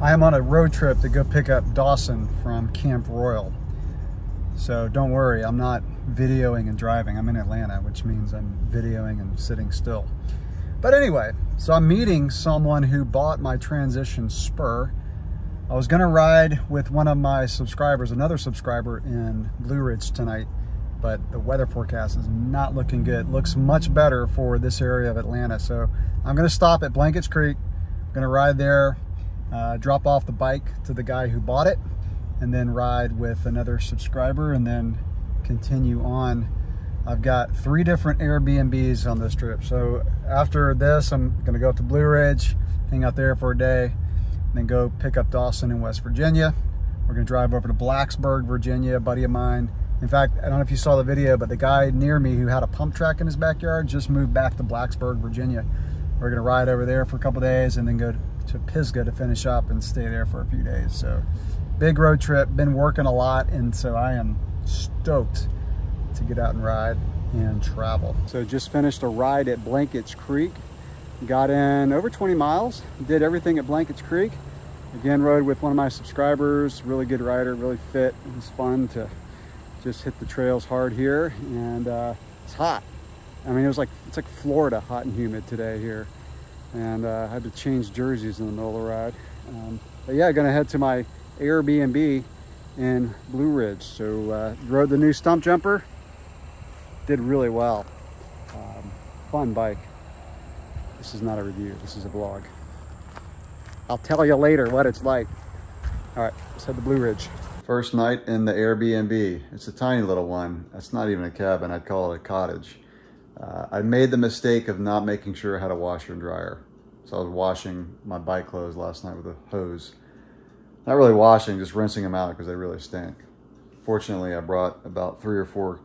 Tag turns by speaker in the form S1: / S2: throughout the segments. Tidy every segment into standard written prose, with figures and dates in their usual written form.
S1: I am on a road trip to go pick up Dawson from Camp Royal. So don't worry, I'm not videoing and driving. I'm in Atlanta, which means I'm videoing and sitting still. But anyway, so I'm meeting someone who bought my Transition Spur. I was gonna ride with one of my subscribers, another subscriber in Blue Ridge tonight, but the weather forecast is not looking good. Looks much better for this area of Atlanta. So I'm gonna stop at Blankets Creek. I'm gonna ride there, drop off the bike to the guy who bought it, and then ride with another subscriber and then continue on. I've got 3 different Airbnbs on this trip. So after this, I'm gonna go up to Blue Ridge, hang out there for a day, and then go pick up Dawson in West Virginia. We're gonna drive over to Blacksburg, Virginia, a buddy of mine. In fact, I don't know if you saw the video, but the guy near me who had a pump track in his backyard just moved back to Blacksburg, Virginia. We're gonna ride over there for a couple days and then go to Pisgah to finish up and stay there for a few days. So big road trip, been working a lot, and so I am stoked to get out and ride and travel. So just finished a ride at Blankets Creek. Got in over 20 miles, did everything at Blankets Creek. Again, rode with one of my subscribers, really good rider, really fit. It was fun to just hit the trails hard here, and it's hot. I mean, it's like Florida, hot and humid today here. And I had to change jerseys in the middle of the ride. But yeah, gonna head to my Airbnb in Blue Ridge. So rode the new stump jumper, did really well. Fun bike. This is not a review, this is a vlog. I'll tell you later what it's like. All right, let's head to Blue Ridge. First night in the Airbnb. It's a tiny little one. That's not even a cabin, I'd call it a cottage. I made the mistake of not making sure I had a washer and dryer. So I was washing my bike clothes last night with a hose. Not really washing, just rinsing them out because they really stink. Fortunately, I brought about 3 or 4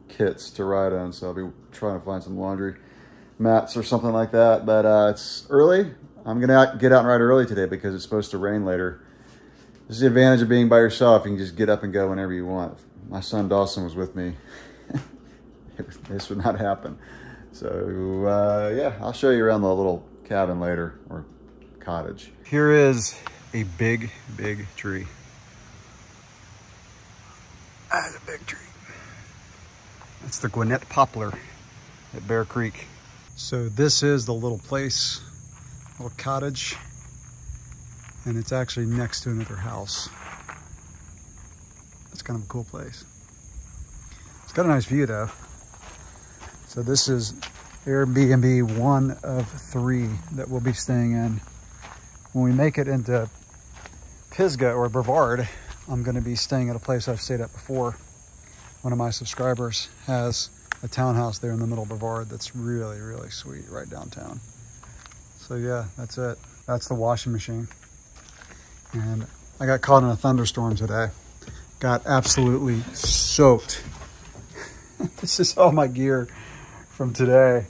S1: kits to ride on, so I'll be trying to find some laundry mats or something like that. But it's early. I'm gonna get out and ride early today because it's supposed to rain later. This is the advantage of being by yourself. You can just get up and go whenever you want. If my son Dawson was with me, this would not happen. So yeah, I'll show you around the little cabin later, or cottage. Here is a big, big tree. That's a big tree. That's the Gwinnett poplar at Bear Creek. So this is the little place, little cottage, and it's actually next to another house. It's kind of a cool place. It's got a nice view though. So this is Airbnb 1 of 3 that we'll be staying in. When we make it into Pisgah or Brevard, I'm gonna be staying at a place I've stayed at before. One of my subscribers has a townhouse there in the middle of Brevard that's really, really sweet, right downtown. So yeah, that's it. That's the washing machine. And I got caught in a thunderstorm today. Got absolutely soaked. This is all my gear from today,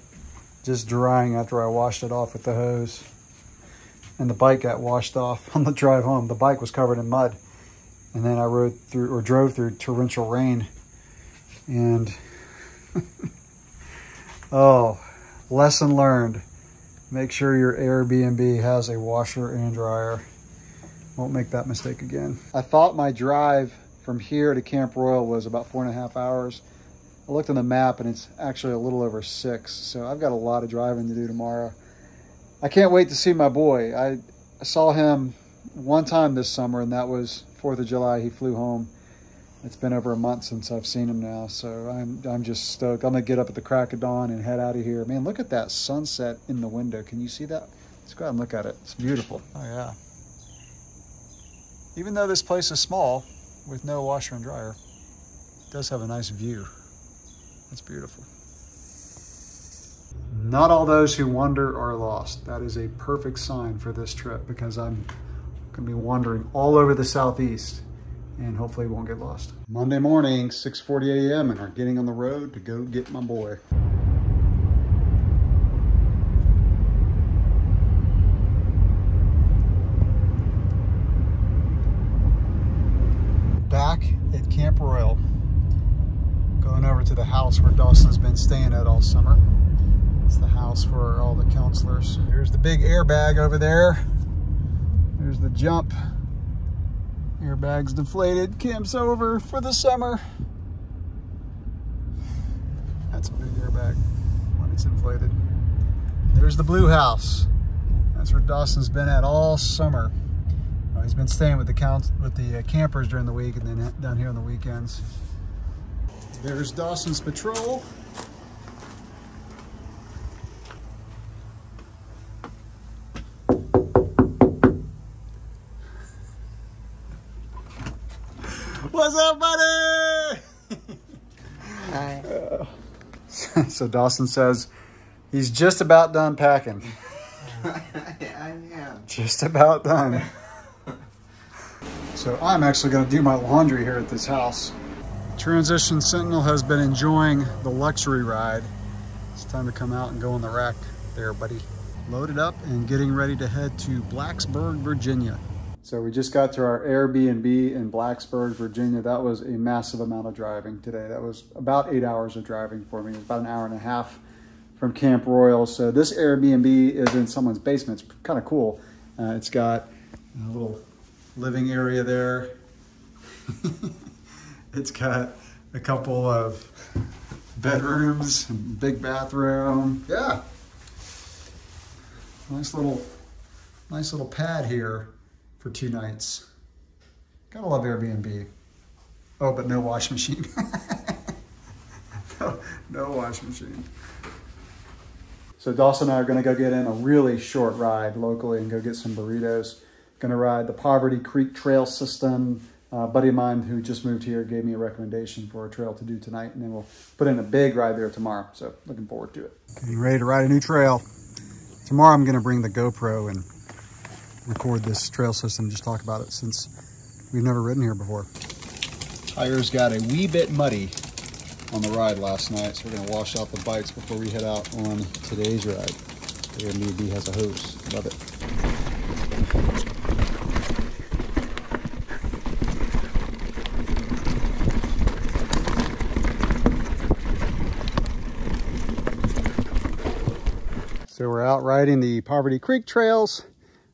S1: just drying after I washed it off with the hose. And the bike got washed off on the drive home. The bike was covered in mud. And then I drove through torrential rain. And oh, lesson learned. Make sure your Airbnb has a washer and dryer. Won't make that mistake again. I thought my drive from here to Camp Royal was about 4.5 hours. I looked on the map and it's actually a little over 6. So I've got a lot of driving to do tomorrow. I can't wait to see my boy. I saw him one time this summer, and that was 4th of July. He flew home. It's been over a month since I've seen him now, so I'm just stoked. I'm gonna get up at the crack of dawn and head out of here. Man, look at that sunset in the window. Can you see that? Let's go out and look at it. It's beautiful. Oh yeah. Even though this place is small with no washer and dryer, it does have a nice view. That's beautiful. Not all those who wander are lost. That is a perfect sign for this trip, because I'm gonna be wandering all over the Southeast and hopefully won't get lost. Monday morning, 6:40 a.m. and we're getting on the road to go get my boy. Back at Camp Royal, going over to the house where Dawson's been staying at all summer. It's the house for all the counselors. There's the big airbag over there. There's There's the jump. Airbag's deflated. Camp's over for the summer. That's a big airbag when it's inflated. There's the blue house. That's where Dawson's been at all summer. He's been staying with the campers during the week and then down here on the weekends. There's Dawson's patrol. What's up, buddy?
S2: Hi.
S1: So Dawson says he's just about done packing.
S2: I am.
S1: Just about done. So I'm actually going to do my laundry here at this house. Transition Sentinel has been enjoying the luxury ride. It's time to come out and go on the rack there, buddy. Loaded up and getting ready to head to Blacksburg, Virginia. So we just got to our Airbnb in Blacksburg, Virginia. That was a massive amount of driving today. That was about 8 hours of driving for me. It was about an hour and a half from Camp Royal. So this Airbnb is in someone's basement. It's kind of cool. It's got a little living area there. It's got a couple of bedrooms, big bathroom. Yeah. Nice little pad here for 2 nights. Gotta love Airbnb. Oh, but no wash machine. No wash machine. So Dawson and I are gonna go get in a really short ride locally and go get some burritos. Gonna ride the Poverty Creek Trail System. A buddy of mine who just moved here gave me a recommendation for a trail to do tonight, and then we'll put in a big ride there tomorrow. So looking forward to it. Getting ready to ride a new trail. Tomorrow I'm gonna bring the GoPro and record this trail system, just talk about it since we've never ridden here before. Tires got a wee bit muddy on the ride last night, so we're gonna wash out the bikes before we head out on today's ride. Airbnb has a hose, love it. So we're out riding the Poverty Creek trails.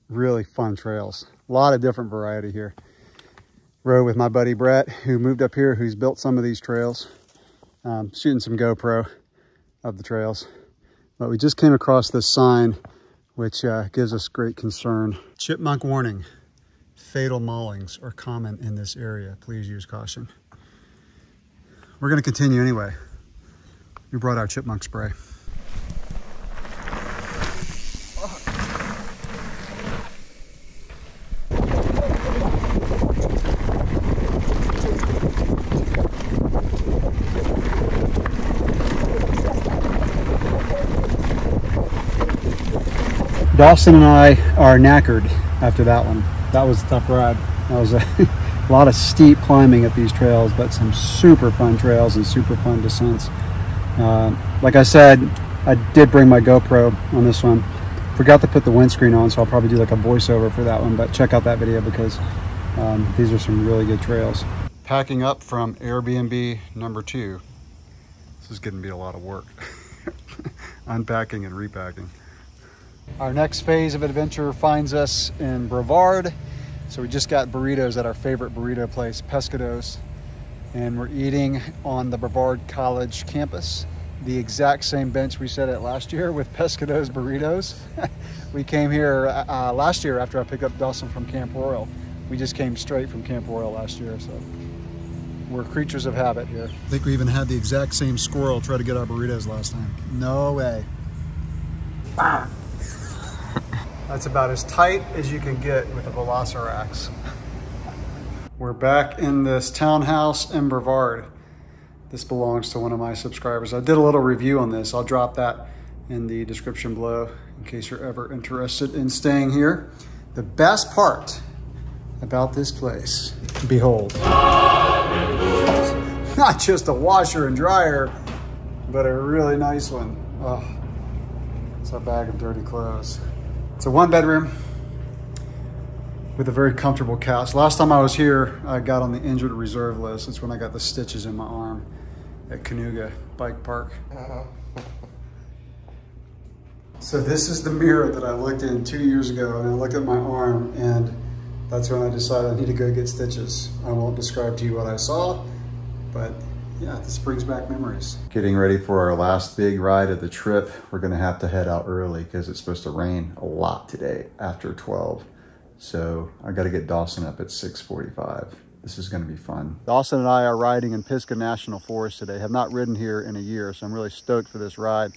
S1: Really fun trails. A lot of different variety here. Rode with my buddy Brett, who moved up here, who's built some of these trails. Shooting some GoPro of the trails. But we just came across this sign, which gives us great concern. Chipmunk warning. Fatal maulings are common in this area. Please use caution. We're gonna continue anyway. We brought our chipmunk spray. Dawson and I are knackered after that one. That was a tough ride. That was a lot of steep climbing at these trails, but some super fun trails and super fun descents. Like I said, I did bring my GoPro on this one. Forgot to put the windscreen on, so I'll probably do like a voiceover for that one, but check out that video because these are some really good trails. Packing up from Airbnb number 2. This is getting to be a lot of work. Unpacking and repacking. Our next phase of adventure finds us in Brevard. So we just got burritos at our favorite burrito place, Pescados. And we're eating on the Brevard College campus. The exact same bench we sat at last year with Pescados burritos. We came here last year after I picked up Dawson from Camp Royal. We just came straight from Camp Royal last year, so we're creatures of habit here. I think we even had the exact same squirrel try to get our burritos last time. No way. That's about as tight as you can get with a Velocirax. We're back in this townhouse in Brevard. This belongs to one of my subscribers. I did a little review on this. I'll drop that in the description below in case you're ever interested in staying here. The best part about this place, behold. Not just a washer and dryer, but a really nice one. Oh, it's a bag of dirty clothes. It's a 1-bedroom with a very comfortable couch. Last time I was here, I got on the injured reserve list. That's when I got the stitches in my arm at Canoga Bike Park. So this is the mirror that I looked in 2 years ago, and I look at my arm, and That's when I decided I need to go get stitches. I won't describe to you what I saw, but yeah, this brings back memories. Getting ready for our last big ride of the trip. We're gonna have to head out early because it's supposed to rain a lot today after 12. So I gotta get Dawson up at 6:45. This is gonna be fun. Dawson and I are riding in Pisgah National Forest today. Have not ridden here in a year, so I'm really stoked for this ride.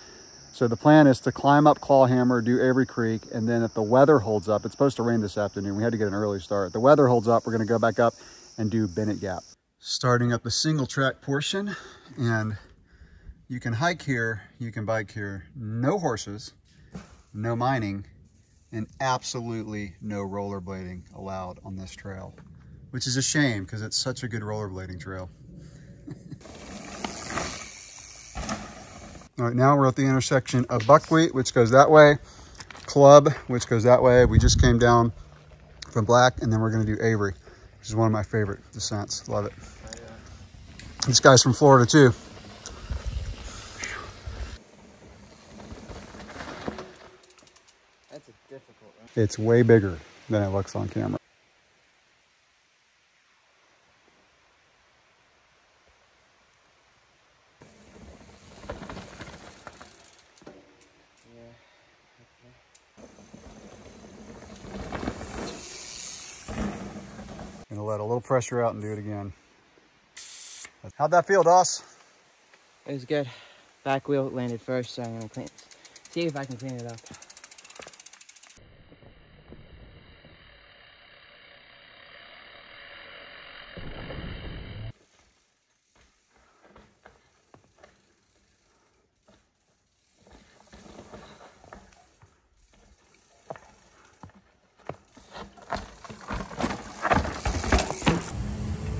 S1: So the plan is to climb up Clawhammer, do Avery Creek, and then if the weather holds up, it's supposed to rain this afternoon. We had to get an early start. If the weather holds up, we're gonna go back up and do Bennett Gap. Starting up the single track portion, and you can hike here, you can bike here. No horses, no mining, and absolutely no rollerblading allowed on this trail, which is a shame because it's such a good rollerblading trail. All right, now we're at the intersection of Buckwheat, which goes that way, Club, which goes that way. We just came down from Black, and then we're gonna do Avery, which is one of my favorite descents. Love it. Oh, yeah. This guy's from Florida too.
S2: That's a difficult one.
S1: It's way bigger than it looks on camera. Gonna let a little pressure out and do it again. How'd that feel, Doss?
S2: It was good. Back wheel landed first, so I'm gonna see if I can clean it up.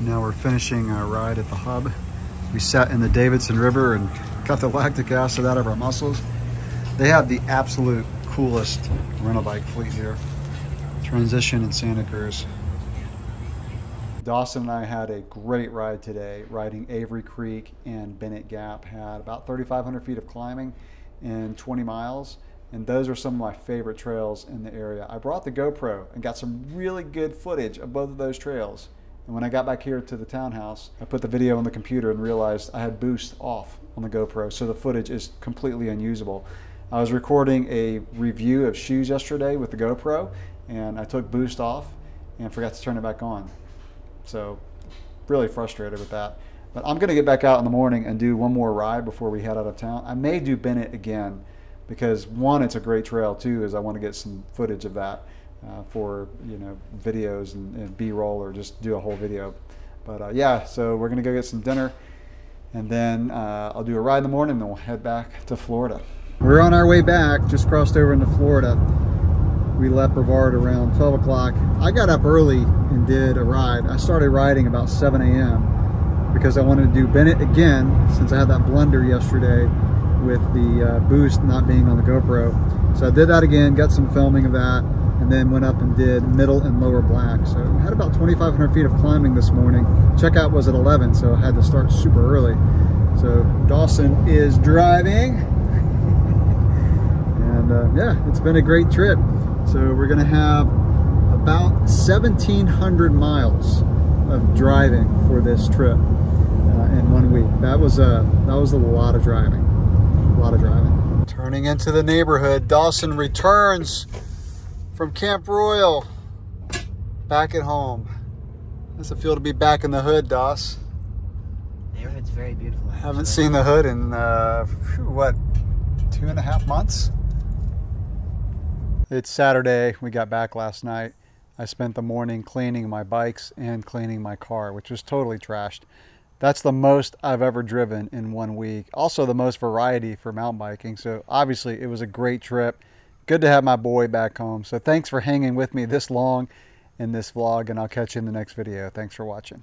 S1: Now we're finishing our ride at the hub. We sat in the Davidson River and got the lactic acid out of our muscles. They have the absolute coolest rental bike fleet here. Transition and Santa Cruz. Dawson and I had a great ride today, riding Avery Creek and Bennett Gap. Had about 3,500 feet of climbing and 20 miles. And those are some of my favorite trails in the area. I brought the GoPro and got some really good footage of both of those trails. And when I got back here to the townhouse, I put the video on the computer and realized I had boost off on the GoPro, so the footage is completely unusable. I was recording a review of shoes yesterday with the GoPro, and I took boost off and forgot to turn it back on. So really frustrated with that. But I'm gonna get back out in the morning and do one more ride before we head out of town. I may do Bennett again because one, it's a great trail, two, is I wanna get some footage of that. For videos and B-roll, or just do a whole video. But yeah, so we're gonna go get some dinner, and then I'll do a ride in the morning, and then we'll head back to Florida. We're on our way back, just crossed over into Florida. We left Brevard around 12 o'clock. I got up early and did a ride. I started riding about 7 a.m. because I wanted to do Bennett again, since I had that blunder yesterday with the boost not being on the GoPro. So I did that again, got some filming of that, and then went up and did Middle and Lower Black. So I had about 2,500 feet of climbing this morning. Checkout was at 11, so I had to start super early. So Dawson is driving. And yeah, it's been a great trip. So we're gonna have about 1,700 miles of driving for this trip in 1 week. That was a lot of driving, Turning into the neighborhood, Dawson returns from Camp Royal, back at home. How's it feel to be back in the hood, Doss?
S2: The neighborhood's very beautiful.
S1: Haven't seen the hood in, what, 2.5 months? It's Saturday. We got back last night. I spent the morning cleaning my bikes and cleaning my car, which was totally trashed. That's the most I've ever driven in 1 week. Also the most variety for mountain biking. So obviously it was a great trip. Good to have my boy back home. So thanks for hanging with me this long in this vlog, and I'll catch you in the next video. Thanks for watching.